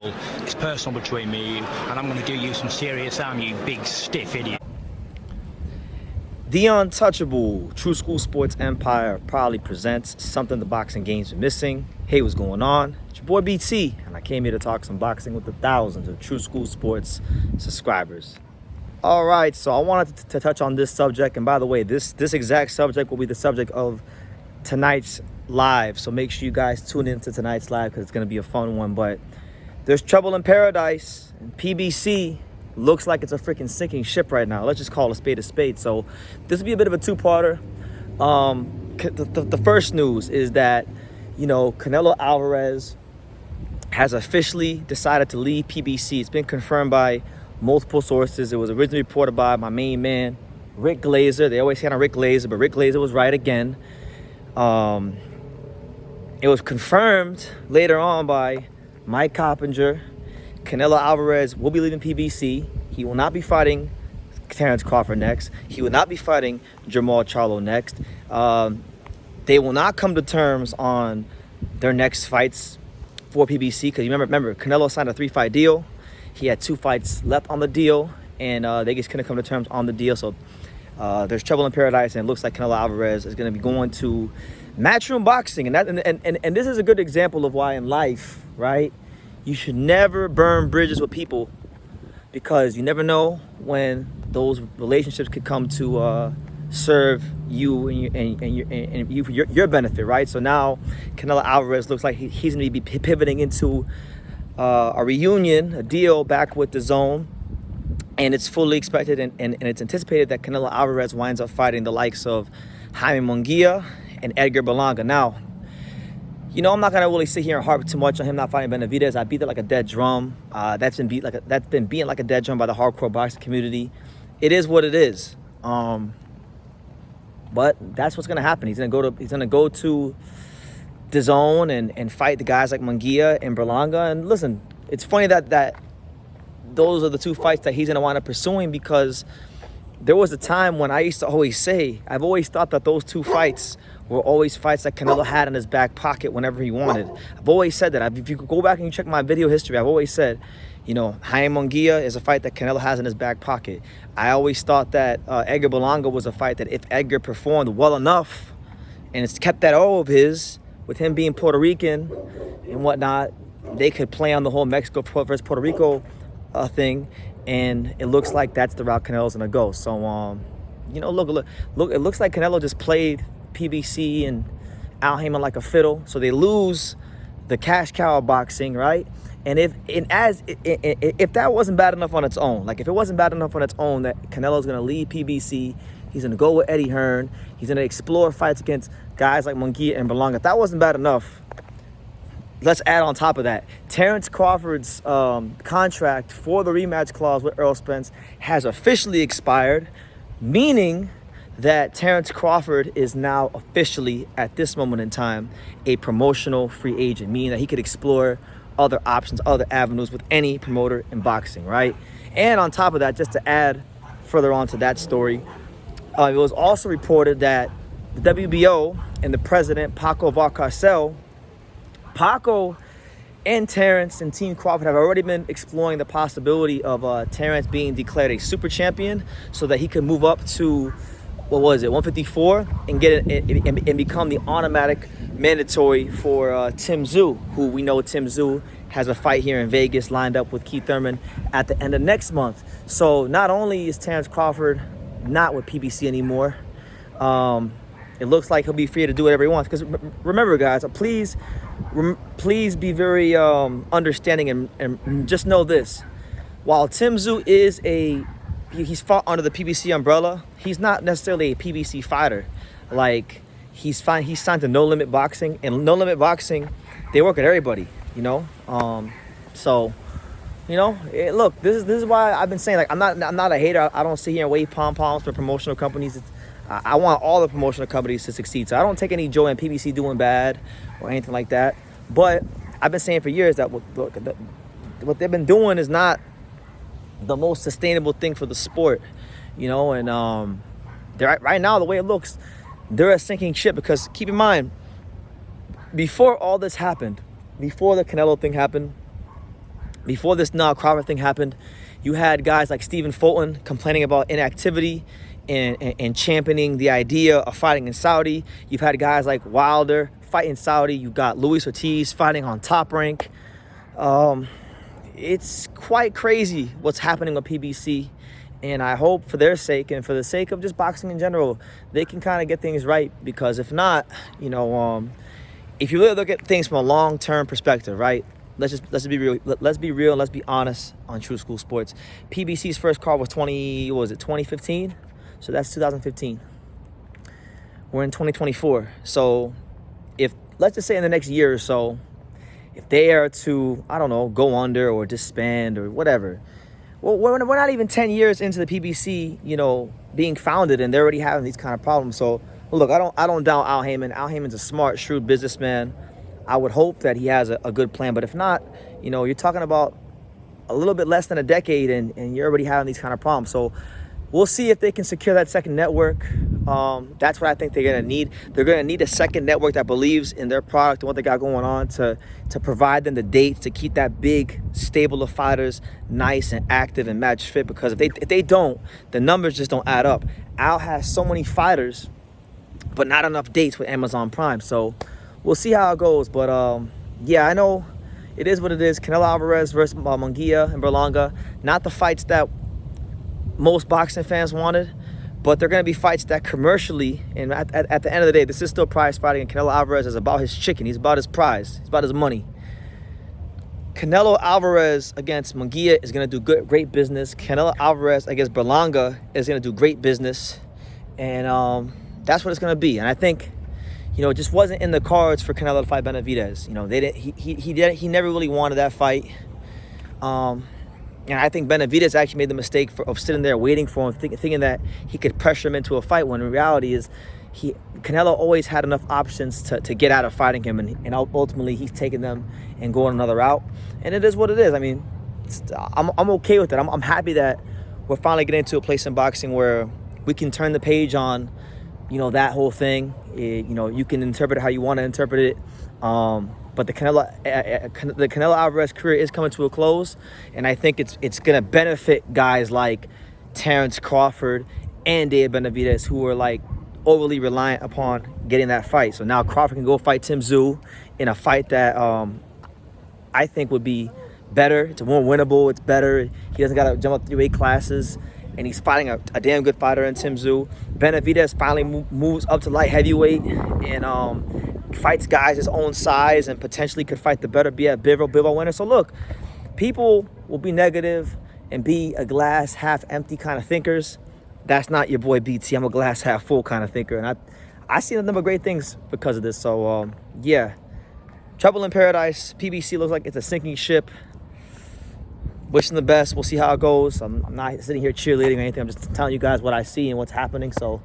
It's personal between me and you, and I'm going to do you some serious harm, you big stiff idiot. The Untouchable True School Sports Empire proudly presents something the boxing game's been missing. Hey, what's going on? It's your boy BT, and I came here to talk some boxing with the thousands of True School Sports subscribers. All right, so I wanted to touch on this subject, and by the way, this exact subject will be the subject of tonight's live, so make sure you guys tune into tonight's live because it's going to be a fun one. But there's trouble in paradise, and PBC looks like it's a freaking sinking ship right now. Let's just call a spade a spade. So this will be a bit of a two-parter. The first news is that, Canelo Alvarez has officially decided to leave PBC. It's been confirmed by multiple sources. It was originally reported by my main man, Rick Glazer. They always hit on Rick Glazer, but Rick Glazer was right again. It was confirmed later on by Mike Coppinger. Canelo Alvarez will be leaving PBC. He will not be fighting Terence Crawford next. He will not be fighting Jermall Charlo next. They will not come to terms on their next fights for PBC because remember, Canelo signed a 3-fight deal. He had 2 fights left on the deal, and they just couldn't come to terms on the deal. So there's trouble in paradise, and it looks like Canelo Alvarez is going to be going to Matchroom Boxing, and this is a good example of why in life, right? You should never burn bridges with people because you never know when those relationships could come to serve you and you for your benefit, right? So now Canelo Alvarez looks like he's going to be pivoting into a reunion, a deal back with the Zone, and it's fully expected and it's anticipated that Canelo Alvarez winds up fighting the likes of Haymon and Edgar Berlanga. Now, I'm not gonna really sit here and harp too much on him not fighting Benavidez. I beat it like a dead drum. That's been beaten like a dead drum by the hardcore boxing community. It is what it is. But that's what's gonna happen. He's gonna go to the Zone and fight the guys like Munguia and Berlanga. And listen, it's funny that those are the 2 fights that he's gonna wind up pursuing because there was a time when I used to always say, I've always thought that those 2 fights were always fights that Canelo had in his back pocket whenever he wanted. I've always said that. If you could go back and you check my video history, I've always said, Haymon is a fight that Canelo has in his back pocket. I always thought that Edgar Berlanga was a fight that if Edgar performed well enough, and it's kept that O of his, with him being Puerto Rican and whatnot, they could play on the whole Mexico versus Puerto Rico thing, and it looks like that's the route Canelo's gonna go. So, look, it looks like Canelo just played PBC and Al Haymon like a fiddle, so they lose the cash cow of boxing, right? And if that wasn't bad enough on its own, like if it wasn't bad enough on its own that Canelo's gonna leave PBC, he's gonna go with Eddie Hearn, he's gonna explore fights against guys like Munguia and Berlanga. If that wasn't bad enough, let's add on top of that, Terence Crawford's contract for the rematch clause with Errol Spence has officially expired, meaning that Terence Crawford is now officially, at this moment in time, a promotional free agent, meaning that he could explore other options, other avenues with any promoter in boxing, right? And on top of that, just to add further on to that story, it was also reported that the WBO and the president, Paco Valcarcel, Paco and Terence and Team Crawford have already been exploring the possibility of Terence being declared a super champion so that he could move up to 154 and get it and become the automatic mandatory for Tim Tszyu, who we know Tim Tszyu has a fight here in Vegas lined up with Keith Thurman at the end of next month. So not only is Terence Crawford not with PBC anymore, it looks like he'll be free to do whatever he wants. Because remember, guys, please be very understanding and just know this: while Tim Tszyu is he's fought under the PBC umbrella, he's not necessarily a PBC fighter. Like, he's signed to No Limit Boxing, and No Limit Boxing, they work with everybody, So, look, this is why I've been saying, like, I'm not a hater. I don't sit here and wave pom-poms for promotional companies. I want all the promotional companies to succeed. So I don't take any joy in PBC doing bad or anything like that. But I've been saying for years that what they've been doing is not the most sustainable thing for the sport, and they're right now, the way it looks, they're a sinking ship. Because keep in mind, before all this happened, before the Canelo thing happened, Before this Crawford thing happened, you had guys like Stephen Fulton complaining about inactivity and championing the idea of fighting in Saudi. You've had guys like Wilder fighting Saudi. You got Luis Ortiz fighting on Top Rank. It's quite crazy what's happening with PBC. And I hope for their sake and for the sake of just boxing in general, they can kind of get things right. Because if not, if you really look at things from a long-term perspective, right? Let's be real. Let's be real. Let's be honest on True School Sports. PBC's first card was 2015? So that's 2015. We're in 2024. So if, let's just say in the next year or so, if they are to, I don't know, go under or disband or whatever, well, we're not even 10 years into the PBC, being founded, and they're already having these kind of problems. So, look, I don't doubt Al Haymon. Al Haymon's a smart, shrewd businessman. I would hope that he has a good plan. But if not, you're talking about a little bit less than a decade, and you're already having these kind of problems. So we'll see if they can secure that second network. That's what I think they're going to need. They're going to need a second network that believes in their product and what they got going on to provide them the dates, to keep that big stable of fighters nice and active and match fit. Because if they don't, the numbers just don't add up. Al has so many fighters, but not enough dates with Amazon Prime. So we'll see how it goes. But yeah, I know it is what it is. Canelo Alvarez versus Munguia and Berlanga. Not the fights that most boxing fans wanted, but they're going to be fights that commercially, and at the end of the day, this is still prize fighting, and Canelo Alvarez is about his chicken. He's about his prize. He's about his money. Canelo Alvarez against Munguia is going to do great business. Canelo Alvarez against Berlanga is going to do great business, and that's what it's going to be. And I think, it just wasn't in the cards for Canelo to fight Benavidez. He never really wanted that fight. And I think Benavidez actually made the mistake of sitting there waiting for him, thinking that he could pressure him into a fight, when in reality is Canelo always had enough options to get out of fighting him, and ultimately he's taking them and going another route. And it is what it is. I mean, I'm okay with it. I'm happy that we're finally getting to a place in boxing where we can turn the page on, that whole thing. You can interpret it how you want to interpret it. But the Canelo Alvarez career is coming to a close, and I think it's going to benefit guys like Terence Crawford and Dave Benavidez, who are like overly reliant upon getting that fight. So now Crawford can go fight Tim Tszyu in a fight that I think would be better. It's more winnable. It's better. He doesn't got to jump up 3 weight classes, and he's fighting a damn good fighter in Tim Tszyu. Benavidez finally moves up to light heavyweight and fights guys his own size and potentially could fight the better Bivol winner. So look, people will be negative and be a glass half empty kind of thinkers. That's not your boy BT. I'm a glass half full kind of thinker, and I see a number of great things because of this. So yeah, trouble in paradise. PBC looks like it's a sinking ship. Wishing the best. We'll see how it goes. I'm not sitting here cheerleading or anything. I'm just telling you guys what I see and what's happening. So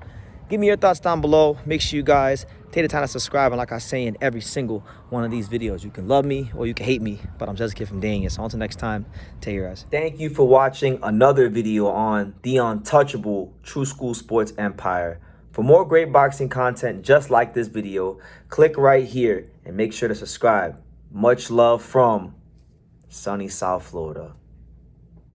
give me your thoughts down below. Make sure you guys take the time to subscribe. And like I say in every single one of these videos, you can love me or you can hate me, but I'm just a kid from Dania. So until next time, take care, guys. Thank you for watching another video on the untouchable True School Sports Empire. For more great boxing content just like this video, click right here and make sure to subscribe. Much love from sunny South Florida.